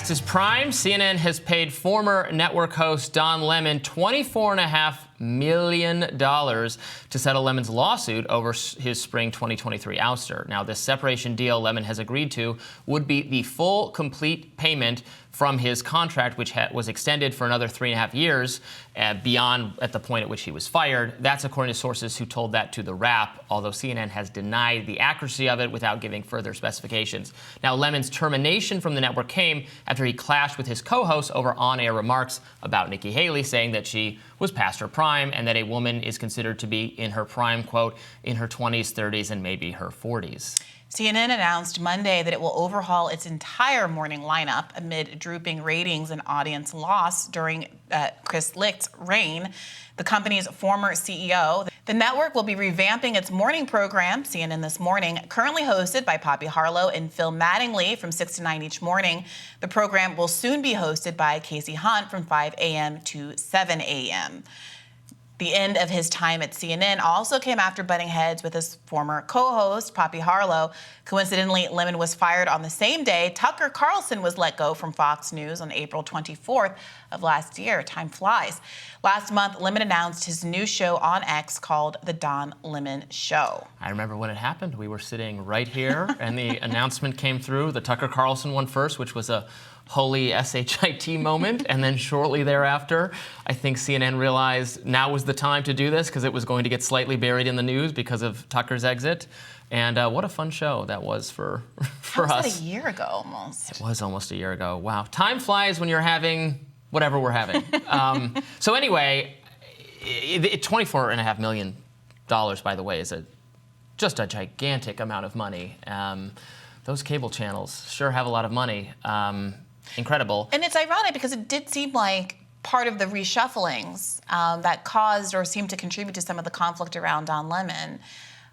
Taxes Prime, CNN has paid former network host Don Lemon $24.5 million to settle Lemon's lawsuit over his spring 2023 ouster. Now, this separation deal Lemon has agreed to would be the full, complete payment from his contract, which was extended for another 3.5 years beyond at the point at which he was fired. That's according to sources who told that to the Wrap, although CNN has denied the accuracy of it without giving further specifications. Now, Lemon's termination from the network came after he clashed with his co-host over on-air remarks about Nikki Haley, saying that she was past her prime and that a woman is considered to be in her prime, quote, in her 20s, 30s, and maybe her 40s. CNN announced Monday that it will overhaul its entire morning lineup amid drooping ratings and audience loss during Chris Licht's reign, the company's former CEO. The network will be revamping its morning program, CNN This Morning, currently hosted by Poppy Harlow and Phil Mattingly from 6 to 9 each morning. The program will soon be hosted by Casey Hunt from 5 a.m. to 7 a.m. The end of his time at CNN also came after butting heads with his former co-host, Poppy Harlow. Coincidentally, Lemon was fired on the same day Tucker Carlson was let go from Fox News on April 24th of last year. Time flies. Last month, Lemon announced his new show on X called The Don Lemon Show. I remember when it happened. We were sitting right here, and the announcement came through. The Tucker Carlson one first, which was a holy SHIT moment, and then shortly thereafter, I think CNN realized now was the time to do this because it was going to get slightly buried in the news because of Tucker's exit. And what a fun show that was for us. That was a year ago almost. It was almost a year ago. Wow. Time flies when you're having whatever we're having. So anyway, $24.5 million, by the way, is just a gigantic amount of money. Those cable channels sure have a lot of money. Incredible. And it's ironic because it did seem like part of the reshufflings that caused or seemed to contribute to some of the conflict around Don Lemon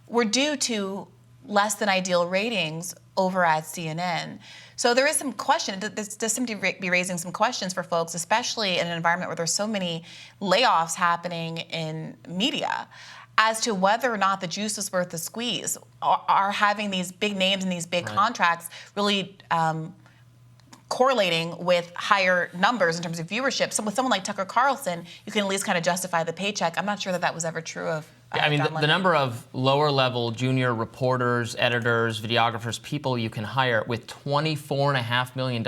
were due to less than ideal ratings over at CNN. So there is some question. This does seem to be raising some questions for folks, especially in an environment where there's so many layoffs happening in media, as to whether or not the juice is worth the squeeze. Are having these big names and these big contracts really correlating with higher numbers in terms of viewership? So with someone like Tucker Carlson, you can at least kind of justify the paycheck. I'm not sure that was ever true of I mean, the number of lower-level junior reporters, editors, videographers, people you can hire with $24.5 million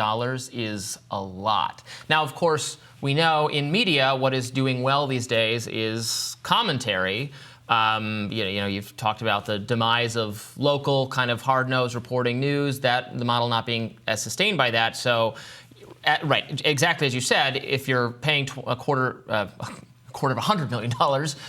is a lot. Now, of course, we know in media what is doing well these days is commentary. You've talked about the demise of local kind of hard-nosed reporting news, that the model not being as sustained by that. So, right, exactly as you said, if you're paying a quarter of $100 million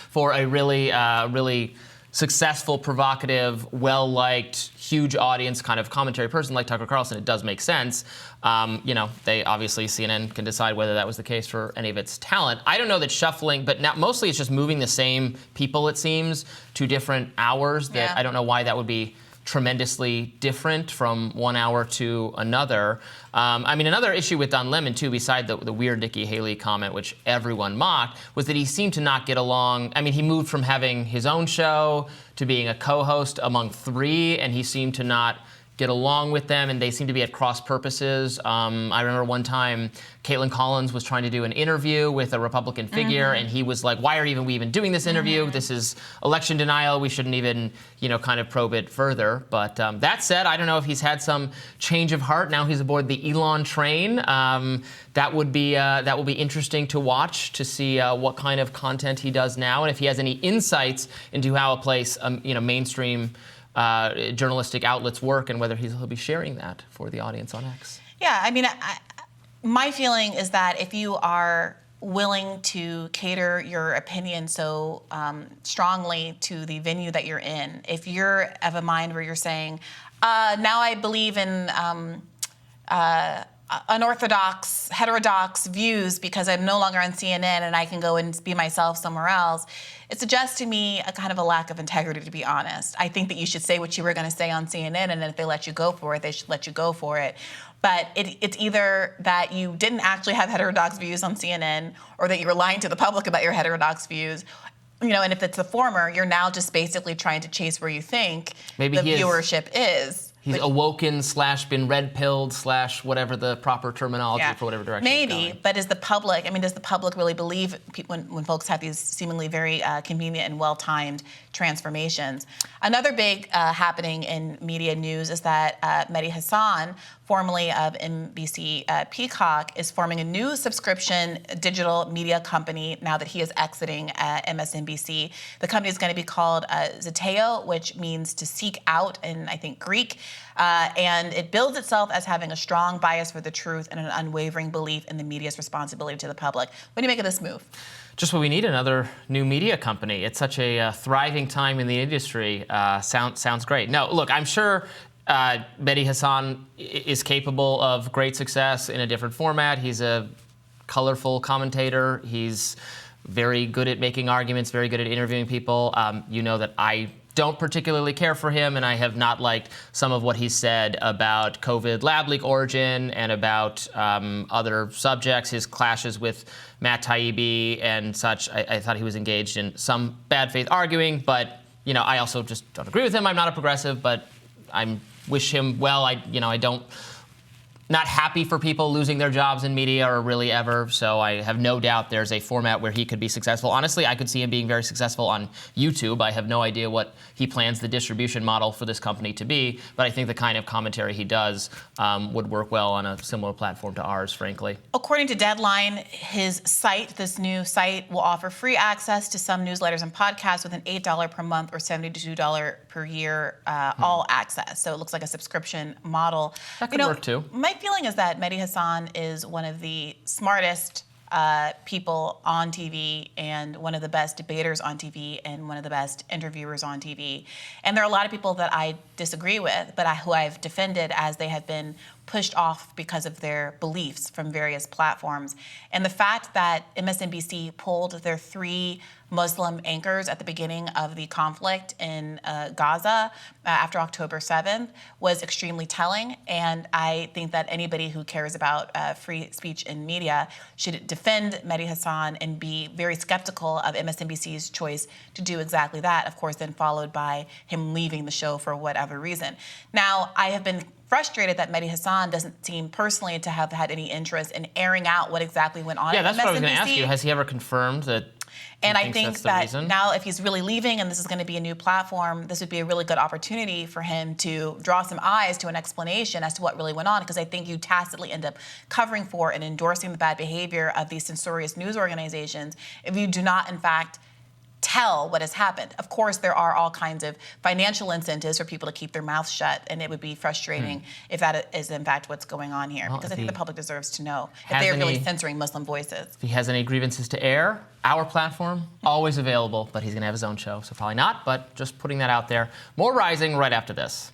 for a really successful, provocative, well-liked, huge audience kind of commentary person like Tucker Carlson, it does make sense. They obviously, CNN can decide whether that was the case for any of its talent. I don't know that shuffling, but now mostly it's just moving the same people, it seems, to different hours. I don't know why that would be tremendously different from 1 hour to another. Another issue with Don Lemon, too, beside the weird Nikki Haley comment, which everyone mocked, was that he seemed to not get along. I mean, he moved from having his own show to being a co-host among three, and he seemed to not get along with them, and they seem to be at cross purposes. I remember one time Caitlin Collins was trying to do an interview with a Republican figure, and he was like, why are we even doing this interview? This is election denial. We shouldn't even, kind of probe it further. But that said, I don't know if he's had some change of heart. Now he's aboard the Elon train. That will be interesting to watch, to see what kind of content he does now, and if he has any insights into how a place, mainstream journalistic outlets work, and whether he'll be sharing that for the audience on X. Yeah, I mean, my feeling is that if you are willing to cater your opinion so strongly to the venue that you're in, if you're of a mind where you're saying, now I believe in unorthodox, heterodox views because I'm no longer on CNN and I can go and be myself somewhere else, it suggests to me a kind of a lack of integrity, to be honest. I think that you should say what you were going to say on CNN, and if they let you go for it, they should let you go for it. But it's either that you didn't actually have heterodox views on CNN, or that you were lying to the public about your heterodox views. And if it's the former, you're now just basically trying to chase where you think the viewership is. He's awoken / been red-pilled / whatever the proper terminology for whatever direction he's Maybe, going. but does the public really believe when folks have these seemingly very convenient and well-timed transformations? Another big happening in media news is that Mehdi Hasan, formerly of NBC Peacock, is forming a new subscription digital media company now that he is exiting MSNBC. The company is going to be called Zeteo, which means to seek out in, I think, Greek. And it bills itself as having a strong bias for the truth and an unwavering belief in the media's responsibility to the public. What do you make of this move? Just what we need, another new media company. It's such a thriving time in the industry. Sounds great. No, look, I'm sure Mehdi Hasan is capable of great success in a different format. He's a colorful commentator. He's very good at making arguments, very good at interviewing people. You know that I don't particularly care for him, and I have not liked some of what he said about COVID lab leak origin and about other subjects, his clashes with Matt Taibbi and such. I thought he was engaged in some bad faith arguing, but I also just don't agree with him. I'm not a progressive, but I wish him well. I don't. Not happy for people losing their jobs in media or really ever, so I have no doubt there's a format where he could be successful. Honestly, I could see him being very successful on YouTube. I have no idea what he plans the distribution model for this company to be, but I think the kind of commentary he does would work well on a similar platform to ours, frankly. According to Deadline, his site, this new site, will offer free access to some newsletters and podcasts with an $8 per month or $72 per year all access. So it looks like a subscription model. That could work too. My feeling is that Mehdi Hasan is one of the smartest people on TV and one of the best debaters on TV and one of the best interviewers on TV. And there are a lot of people that I disagree with, but who I've defended as they have been pushed off because of their beliefs from various platforms. And the fact that MSNBC pulled their 3 Muslim anchors at the beginning of the conflict in Gaza after October 7th was extremely telling. And I think that anybody who cares about free speech in media should defend Mehdi Hasan and be very skeptical of MSNBC's choice to do exactly that, of course, then followed by him leaving the show for whatever reason. Now, I have been frustrated that Mehdi Hasan doesn't seem personally to have had any interest in airing out what exactly went on. Yeah, that's what I was going to ask you. Has he ever confirmed that? And I think that now, if he's really leaving and this is going to be a new platform, this would be a really good opportunity for him to draw some eyes to an explanation as to what really went on, because I think you tacitly end up covering for and endorsing the bad behavior of these censorious news organizations if you do not, in fact, tell what has happened. Of course, there are all kinds of financial incentives for people to keep their mouths shut, and it would be frustrating if that is, in fact, what's going on here, because I think the public deserves to know if they are really censoring Muslim voices. If he has any grievances to air, our platform, always available, but he's going to have his own show, so probably not, but just putting that out there. More Rising right after this.